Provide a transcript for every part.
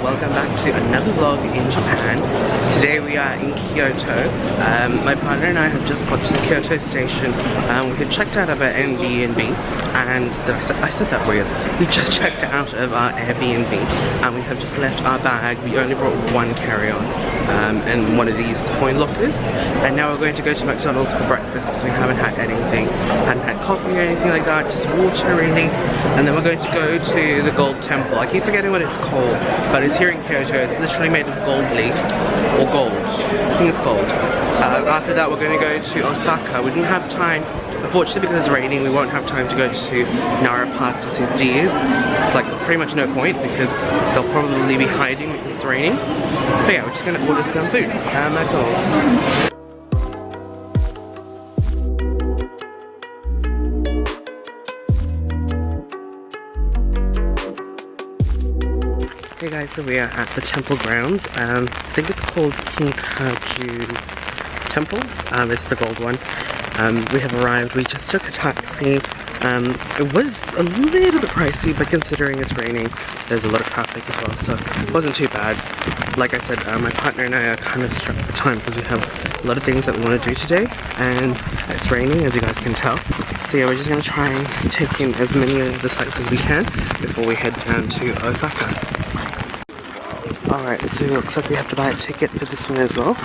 welcome back to another vlog in Japan. Today we are in Kyoto. My partner and I have just got to Kyoto station. We had checked out of our Airbnb, and I said that weird. We just checked out of our Airbnb and we have just left our bag. We only brought one carry-on and one of these coin lockers, and now we're going to go to McDonald's for breakfast because we haven't had anything, hadn't had coffee or anything like that, just water really. And then we're going to go to the Gold Temple. I keep forgetting what it's called, but it's here in Kyoto. It's literally made of gold leaf, or gold. I think it's gold. After that we're going to go to Osaka. We didn't have time, unfortunately, because it's raining. We won't have time to go to Nara Park to see deer. It's like pretty much no point because they'll probably be hiding because it's raining. But yeah, we're just going to order some food at McDonald's. Hey guys, so we are at the temple grounds. I think it's called Kinkaku-ji temple. It's the gold one. We have arrived. We just took a taxi. It was a little bit pricey, but considering it's raining, there's a lot of traffic as well, so it wasn't too bad. Like I said, my partner and I are kind of strapped for time because we have a lot of things that we want to do today, and it's raining, as you guys can tell. So yeah, we're just going to try and take in as many of the sites as we can before we head down to Osaka. Alright, so it looks like we have to buy a ticket for this one as well.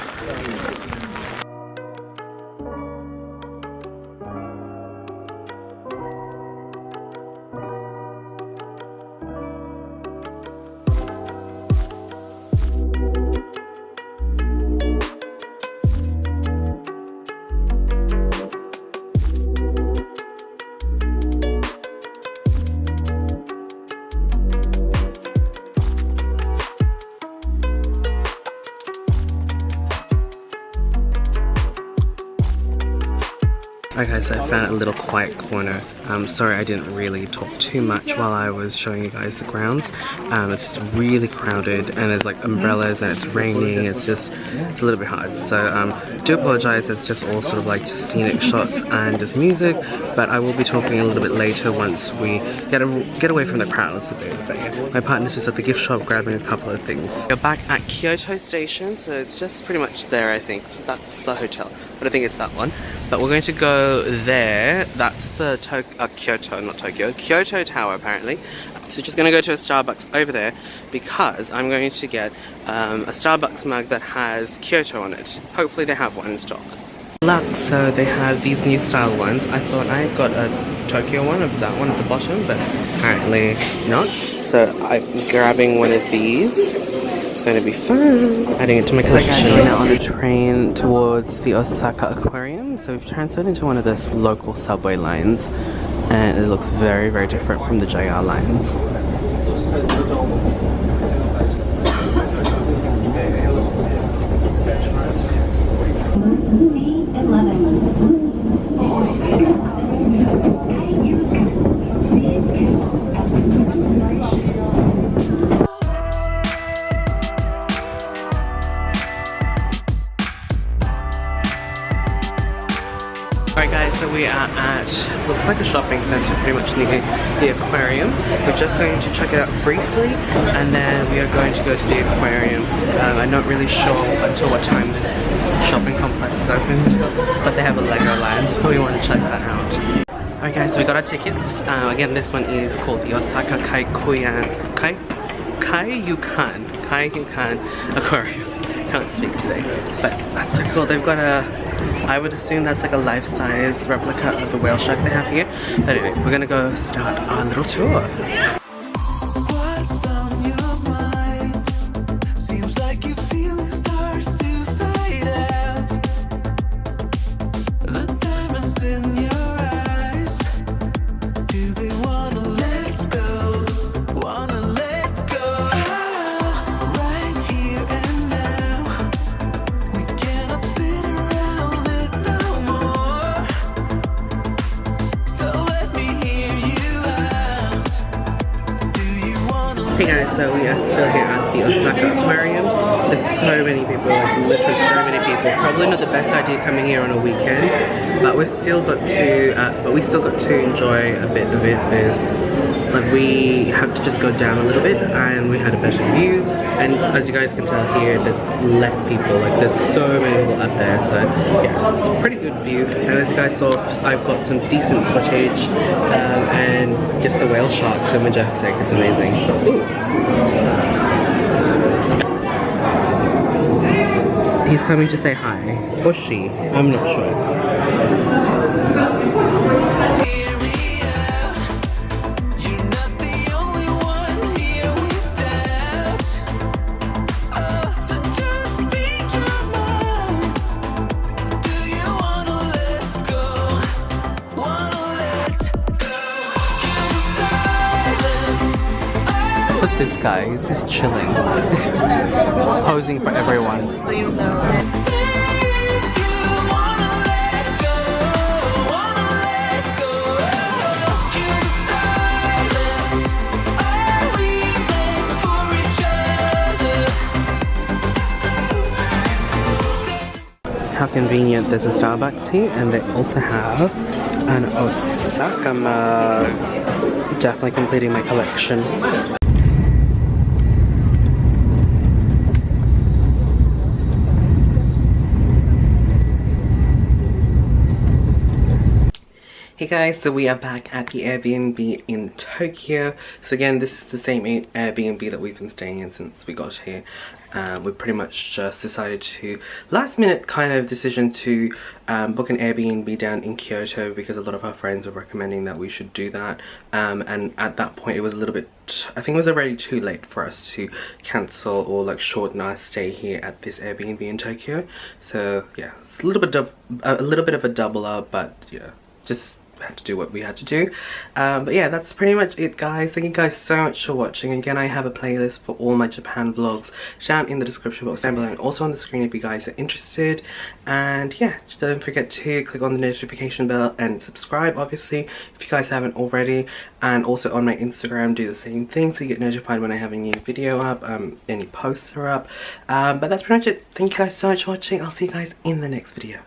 Okay, so I found a little quiet corner. Sorry I didn't really talk too much while I was showing you guys the grounds. It's just really crowded and there's like umbrellas and it's raining. It's a little bit hard. So do apologize, it's just all sort of like just scenic shots and just music. But I will be talking a little bit later once we get away from the crowds a bit. But yeah, my partner's just at the gift shop grabbing a couple of things. We're back at Kyoto station, so it's just pretty much there, I think. So that's the hotel, but I think it's that one. But we're going to go there. That's the Kyoto Tower apparently. So just going to go to a Starbucks over there because I'm going to get a Starbucks mug that has Kyoto on it. Hopefully they have one in stock. Look, so they have these new style ones. I thought I got a Tokyo one of that one at the bottom, but apparently not. So I'm grabbing one of these. It's going to be fun. Adding it to my collection. We're now on a train towards the Osaka aquarium. So we've transferred into one of the local subway lines, and it looks very, very different from the JR lines. Alright guys, so we are at, looks like a shopping centre pretty much near the aquarium. We're just going to check it out briefly and then we are going to go to the aquarium. I'm not really sure until what time this shopping complex is opened, but they have a Legoland, so we want to check that out. Alright guys, so we got our tickets. Again, this one is called the Osaka Kaiyukan Aquarium. Can't speak today, but that's so cool. They've got a, I would assume that's like a life-size replica of the whale shark they have here. But anyway, we're gonna go start our little tour. Hey guys, so we are still here at the Osaka Aquarium. There's so many people, like literally so many people. Probably not the best idea coming here on a weekend, but we still got to enjoy a bit of it with like we had to just go down a little bit and we had a better view. And as you guys can tell here, there's less people, like there's so many people up there, so yeah, it's a pretty good view. And as you guys saw, I've got some decent footage, and just the whale sharks are majestic. It's amazing. Ooh. He's coming to say hi, or she, I'm not sure. Look at this guy, he's just chilling, posing for everyone. How convenient, there's a Starbucks here, and they also have an Osaka mug. Definitely completing my collection. Hey guys, so we are back at the Airbnb in Tokyo. So again, this is the same Airbnb that we've been staying in since we got here. We pretty much just decided to, last minute kind of decision to book an Airbnb down in Kyoto because a lot of our friends were recommending that we should do that. And at that point it was a little bit, I think it was already too late for us to cancel or like shorten our stay here at this Airbnb in Tokyo. So yeah, it's a little bit of a double up, but yeah, just had to do what we had to do. But yeah, that's pretty much it guys. Thank you guys so much for watching. Again, I have a playlist for all my Japan vlogs down in the description box down below and also on the screen if you guys are interested. And yeah, just don't forget to click on the notification bell and subscribe obviously if you guys haven't already. And also on my Instagram do the same thing so you get notified when I have a new video up, any posts are up. But that's pretty much it. Thank you guys so much for watching. I'll see you guys in the next video.